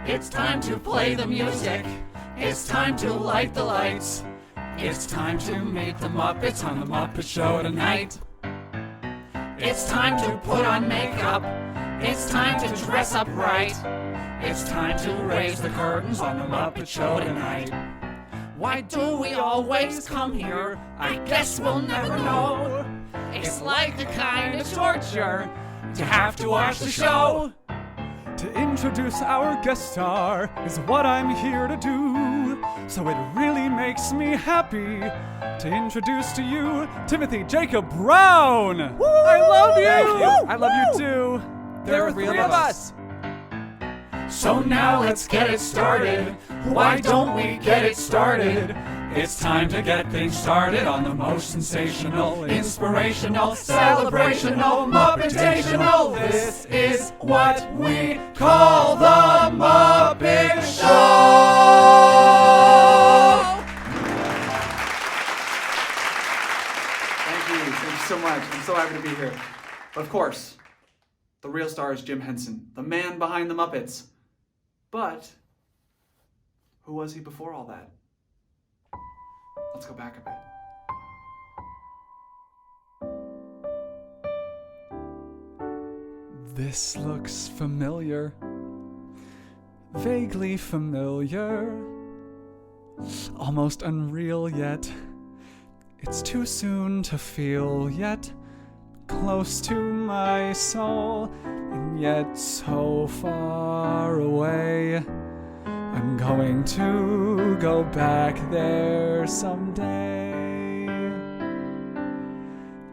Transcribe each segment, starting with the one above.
It's time to play the music. It's time to light the lights. It's time to meet the Muppets on the Muppet Show tonight. It's time to put on makeup. It's time to dress up right. It's time to raise the curtains on the Muppet Show tonight. Why do we always come here? I guess we'll never know. It's like a kind of torture to have to watch the show. To introduce our guest star is what I'm here to do. So it really makes me happy to introduce to you Timothy Jacob Brown. Woo! I love you. Thank you. I love you too. There are three of us. So now let's get it started. Why don't we get it started? It's time to get things started on the most sensational, inspirational, celebrational, Muppetational. This is what we call the Muppet Show! Thank you so much. I'm so happy to be here. But of course, the real star is Jim Henson, the man behind the Muppets. But who was he before all that? Let's go back a bit. This looks familiar, vaguely familiar, almost unreal yet. It's too soon to feel yet, close to my soul, and yet so far away. I'm going to go back there someday.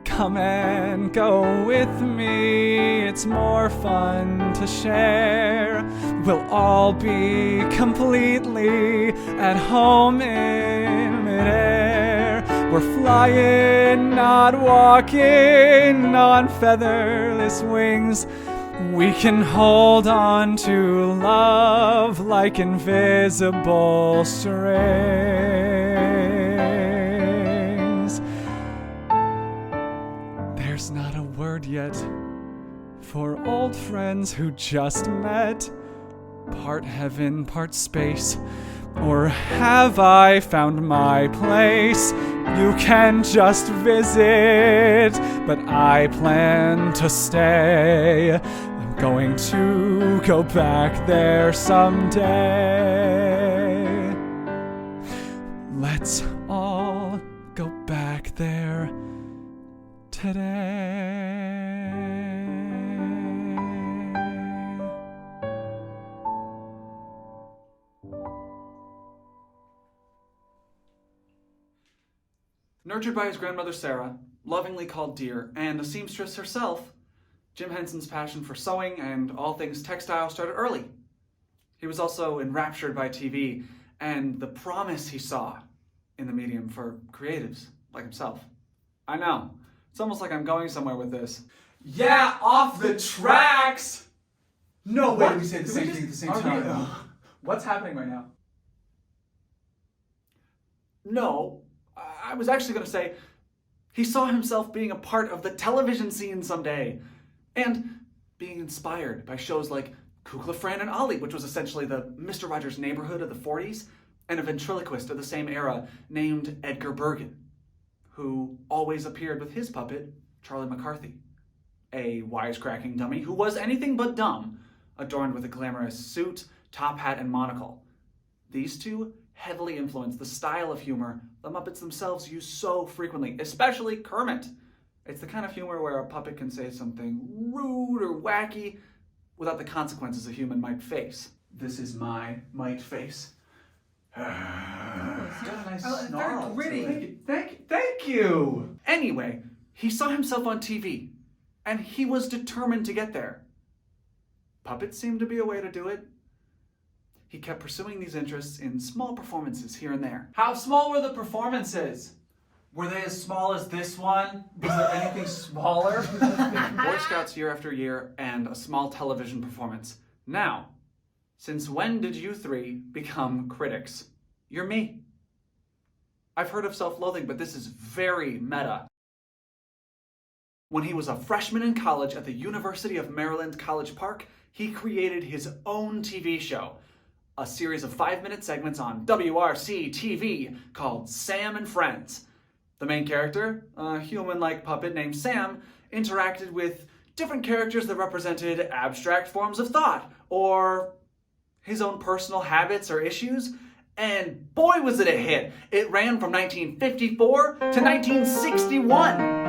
Come and go with me, it's more fun to share. We'll all be completely at home in midair. We're flying, not walking on featherless wings. We can hold on to love like invisible strings. There's not a word yet for old friends who just met. Part heaven, part space. Or have I found my place? You can just visit, but I plan to stay. I'm going to go back there someday. Let's all go back there today. Nurtured by his grandmother Sarah, lovingly called Dear, and a seamstress herself, Jim Henson's passion for sewing and all things textile started early. He was also enraptured by TV and the promise he saw in the medium for creatives like himself. I know, it's almost like I'm going somewhere with this. Yeah, off the tracks! No way What? we say the Did same we thing at the just- same are time. we- What's happening right now? No, I was actually going to say he saw himself being a part of the television scene someday and being inspired by shows like Kukla, Fran, and Ollie, which was essentially the Mr. Rogers' Neighborhood of the 40s, and a ventriloquist of the same era named Edgar Bergen, who always appeared with his puppet, Charlie McCarthy, a wisecracking dummy who was anything but dumb, adorned with a glamorous suit, top hat, and monocle. These two heavily influenced the style of humor the Muppets themselves use so frequently, especially Kermit. It's the kind of humor where a puppet can say something rude or wacky without the consequences a human might face. This is my might face. It's got a nice Very snarl. gritty. Thank you. Anyway, he saw himself on TV, and he was determined to get there. Puppets seemed to be a way to do it. He kept pursuing these interests in small performances here and there. How small were the performances? Were they as small as this one? Was there anything smaller? Boy Scouts year after year, and a small television performance. Now, since when did you three become critics? You're me. I've heard of self-loathing, but this is very meta. When he was a freshman in college at the University of Maryland College Park, he created his own TV show. a series of 5-minute segments on WRC TV called Sam and Friends. The main character, a human-like puppet named Sam, interacted with different characters that represented abstract forms of thought or his own personal habits or issues. And boy, was it a hit! It ran from 1954 to 1961.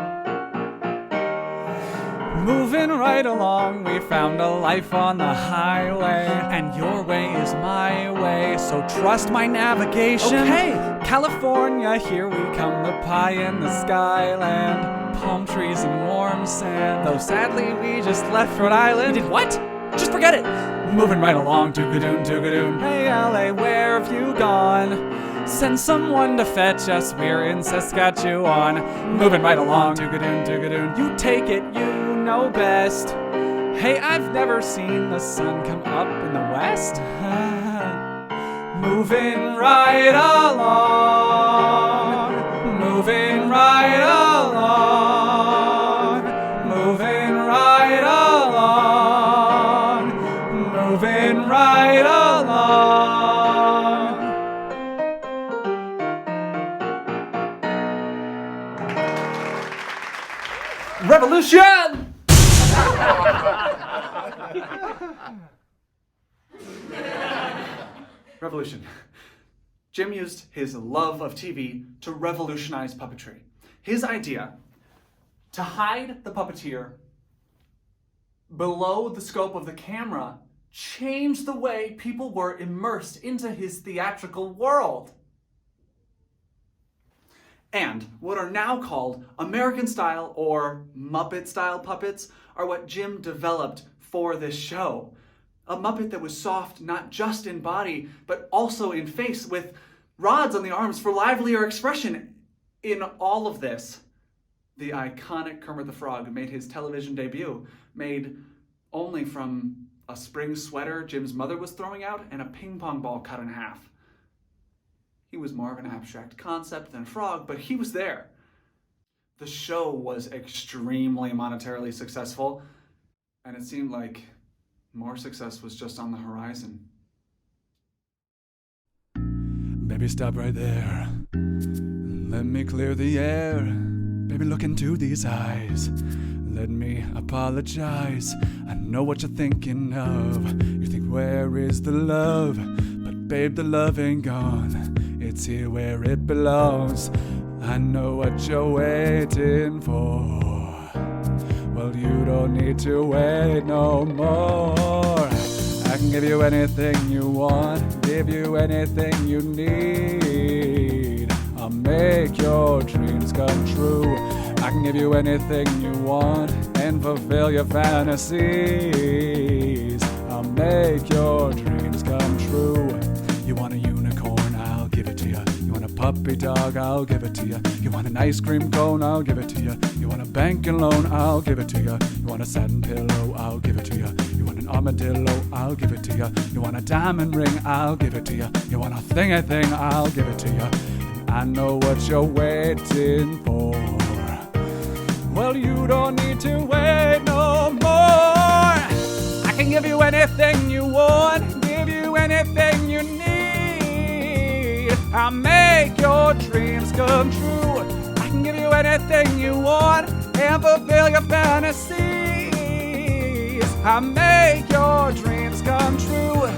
Moving right along, we found a life on the highway, and your way is my way, so trust my navigation. Okay. California, here we come, the pie in the skyland, palm trees and warm sand, though sadly we just left Rhode Island. You did what? Just forget it! Moving right along, doogadoon, doogadoon. Hey LA, where have you gone? Send someone to fetch us, we're in Saskatchewan. Moving right along, doogadoon, doogadoon. You take it, you know best. Hey, I've never seen the sun come up in the west. Moving right along, moving right along, moving right along, moving right along. Revolution! Revolution. Jim used his love of TV to revolutionize puppetry. His idea to hide the puppeteer below the scope of the camera changed the way people were immersed into his theatrical world. And what are now called American-style or Muppet-style puppets are what Jim developed for this show. A Muppet that was soft not just in body, but also in face, with rods on the arms for livelier expression. In all of this, the iconic Kermit the Frog made his television debut, made only from a spring sweater Jim's mother was throwing out and a ping pong ball cut in half. He was more of an abstract concept than Frog, but he was there. The show was extremely monetarily successful, and it seemed like more success was just on the horizon. Baby, stop right there. Let me clear the air. Baby, look into these eyes. Let me apologize. I know what you're thinking of. You think, where is the love? But babe, the love ain't gone. It's here where it belongs. I know what you're waiting for. Well, you don't need to wait no more. I can give you anything you want, give you anything you need. I'll make your dreams come true. I can give you anything you want and fulfill your fantasies. I'll make your dreams come true. You want a unicorn, I'll give it to you. You want a puppy dog, I'll give it to you. You want an ice cream cone, I'll give it to you. You want a banking loan, I'll give it to you. You want a satin pillow, I'll give it to you. You want an armadillo, I'll give it to you. You want a diamond ring, I'll give it to you. You want a thing, I'll give it to you. And I know what you're waiting for. Well, you don't need to wait no more. I can give you anything you want, give you anything you need. I'll make your dreams come true. I can give you anything you want and fulfill your fantasies. I'll make your dreams come true.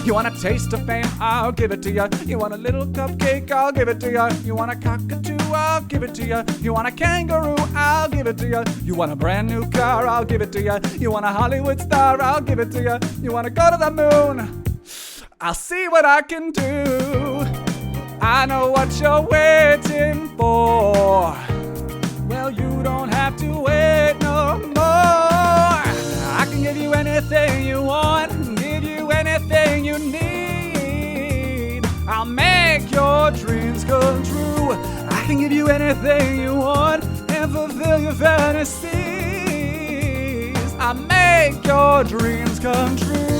You want a taste of fame? I'll give it to you. You want a little cupcake? I'll give it to you. You want a cockatoo? I'll give it to you. You want a kangaroo? I'll give it to you. You want a brand new car? I'll give it to you. You want a Hollywood star? I'll give it to you. You want to go to the moon? I'll see what I can do. I know what you're waiting for. Well, you don't have to wait no more. I can give you anything you want, give you anything you need. I'll make your dreams come true. I can give you anything you want and fulfill your fantasies. I'll make your dreams come true.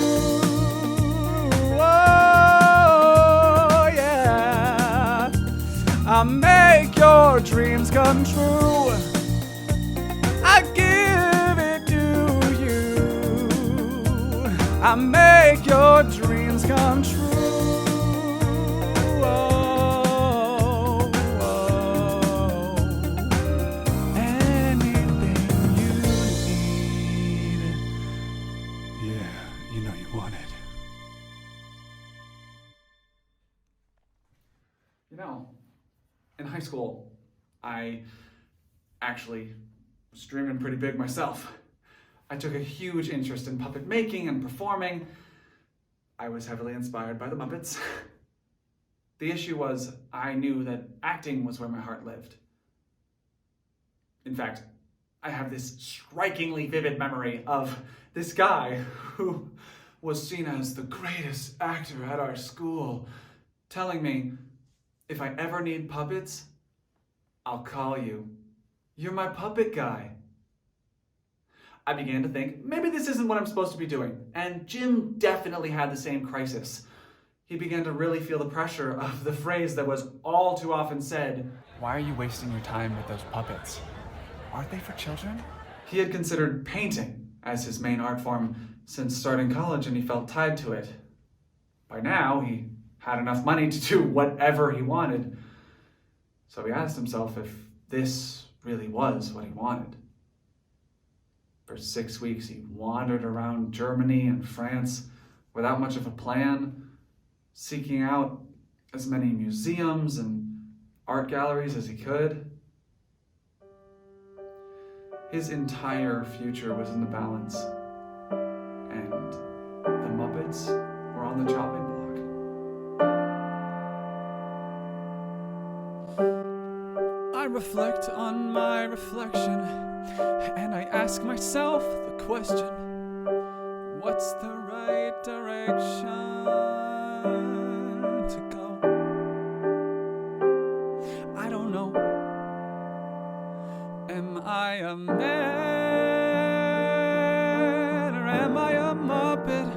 Oh, yeah. I'll make your dreams come true. I give it to you. I'll make your dreams come true. high school, I actually was dreaming pretty big myself. I took a huge interest in puppet making and performing. I was heavily inspired by the Muppets. The issue was, I knew that acting was where my heart lived. In fact, I have this strikingly vivid memory of this guy who was seen as the greatest actor at our school, telling me, if I ever need puppets, I'll call you. You're my puppet guy. I began to think, maybe this isn't what I'm supposed to be doing. And Jim definitely had the same crisis. He began to really feel the pressure of the phrase that was all too often said, Why are you wasting your time with those puppets? Aren't they for children? he had considered painting as his main art form since starting college, and he felt tied to it. By now, he had enough money to do whatever he wanted. So he asked himself if this really was what he wanted. For 6 weeks, he wandered around Germany and France without much of a plan, seeking out as many museums and art galleries as he could. His entire future was in the balance, and the Muppets were on the chopping block. I reflect on my reflection, and I ask myself the question, what's the right direction to go? I don't know. Am I a man, or am I a Muppet?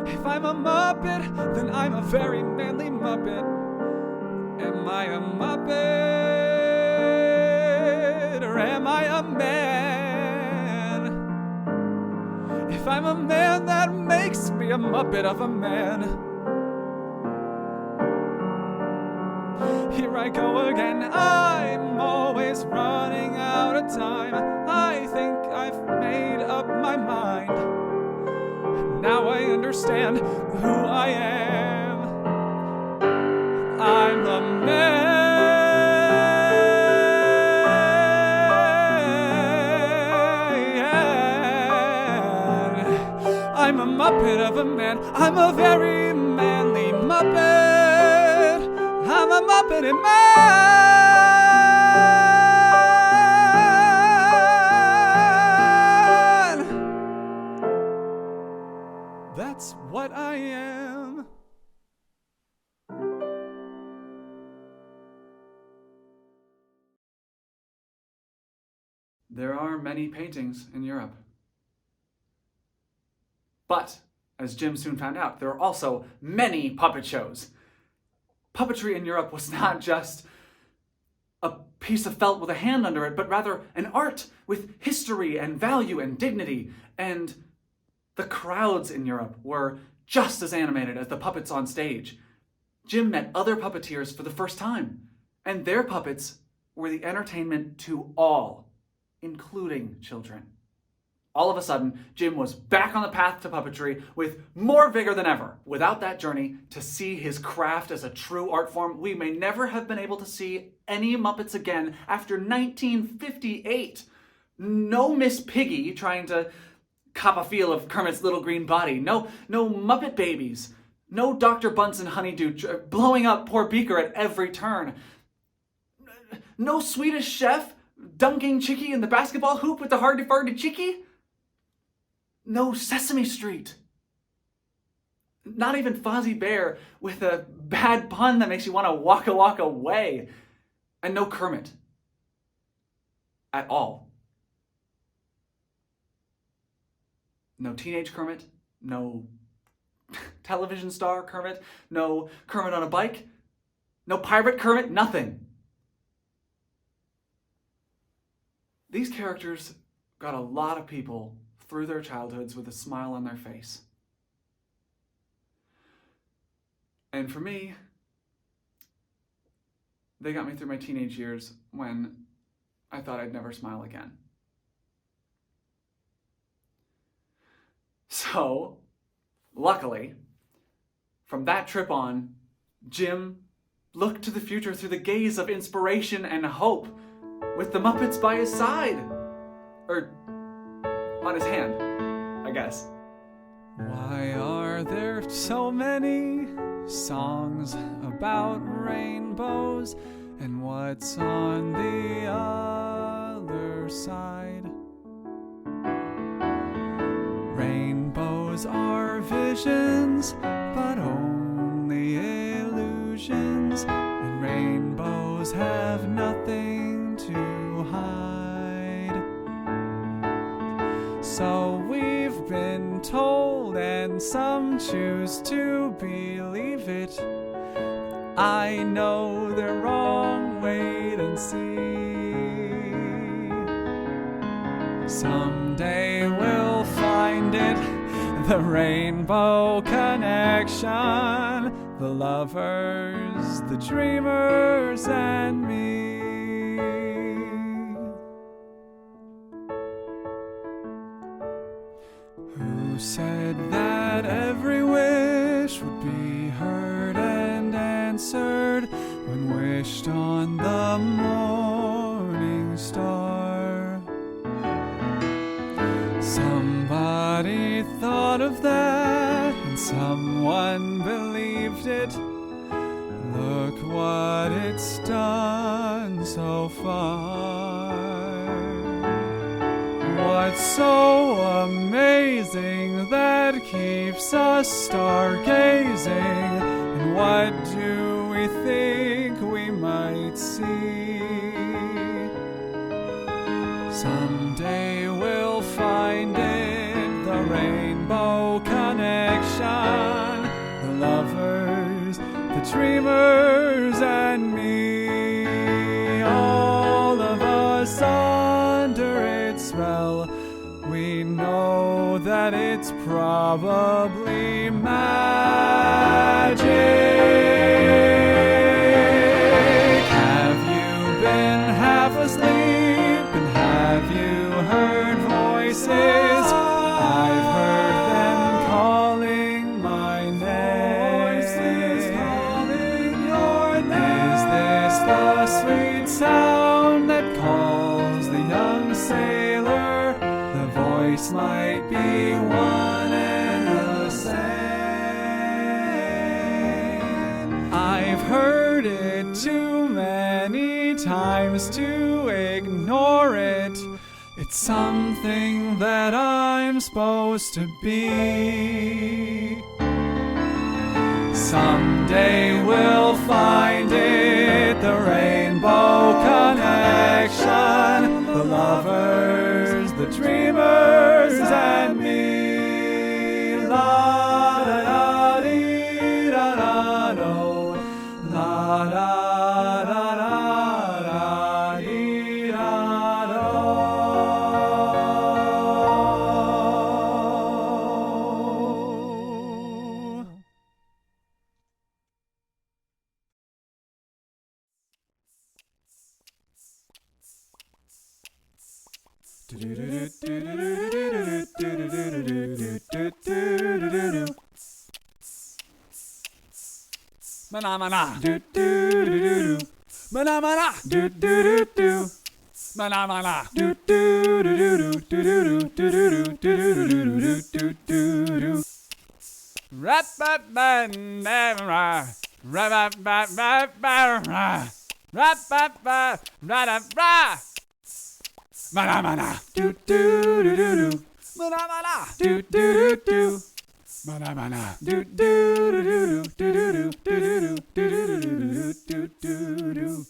If I'm a Muppet, then I'm a very manly Muppet. Am I a Muppet, or am I a man? If I'm a man, that makes me a Muppet of a man. Here I go again, I'm always running out of time. I think I've made up my mind. Now I understand who I am. I'm a man. I'm a Muppet of a man. I'm a very manly Muppet. I'm a Muppet man. That's what I am. There are many paintings in Europe. But, as Jim soon found out, there are also many puppet shows. Puppetry in Europe was not just a piece of felt with a hand under it, but rather an art with history and value and dignity. And the crowds in Europe were just as animated as the puppets on stage. Jim met other puppeteers for the first time, and their puppets were the entertainment to all, including children. All of a sudden, Jim was back on the path to puppetry with more vigor than ever. Without that journey to see his craft as a true art form, we may never have been able to see any Muppets again after 1958. No Miss Piggy trying to cop a feel of Kermit's little green body. No Muppet Babies. No Dr. Bunsen Honeydew blowing up poor Beaker at every turn. No Swedish Chef dunking Chicky in the basketball hoop with the hardy-farty Chicky. No Sesame Street. Not even Fozzie Bear with a bad pun that makes you want to walk away. And no Kermit. At all. No teenage Kermit. No television star Kermit. No Kermit on a bike. No pirate Kermit. Nothing. These characters got a lot of people through their childhoods with a smile on their face. And for me, they got me through my teenage years when I thought I'd never smile again. So, luckily, from that trip on, Jim look to the future through the gaze of inspiration and hope, with the Muppets by his side. Or on his hand, I guess. Why are there so many songs about rainbows, and what's on the other side? Rainbows are visions, but only illusions, and rainbows have nothing to hide. So we've been told, and some choose to believe it. I know they're wrong, wait and see. Someday we'll find it, the rainbow connection, the lovers, the dreamers, and me. Who said that every wish would be heard and answered when wished on the morning star? Somebody thought of that, and someone believed it. Look what it's done so far. What's so amazing that keeps us stargazing? And what do we think we might see? Someday we'll find it, the rainbow connection, the lovers, the dreamers, and me. All of us under its spell, we know that it's probably magic. Have you been half asleep, and have you heard voices? I've heard them calling my name. Voices calling your name. Is this the sweet sound that calls the young sailor? The voice might be one and the same. I've heard it too many times to ignore it. It's something that I'm supposed to be. Someday we'll find it, the rainbow connection, the lovers, the dreamers, and me. La da da dee da da do, la da da da da dee da do. Mana mana do do do do do. Mana mana do do do do. Mana mana do do do do do do do do do do do do. Rap rap rap rap rap rap rap rap rap rap rap. Mana mana do do do do do. Mana mana do do do do. Mana mana do do do do do do do do do do do do do do do.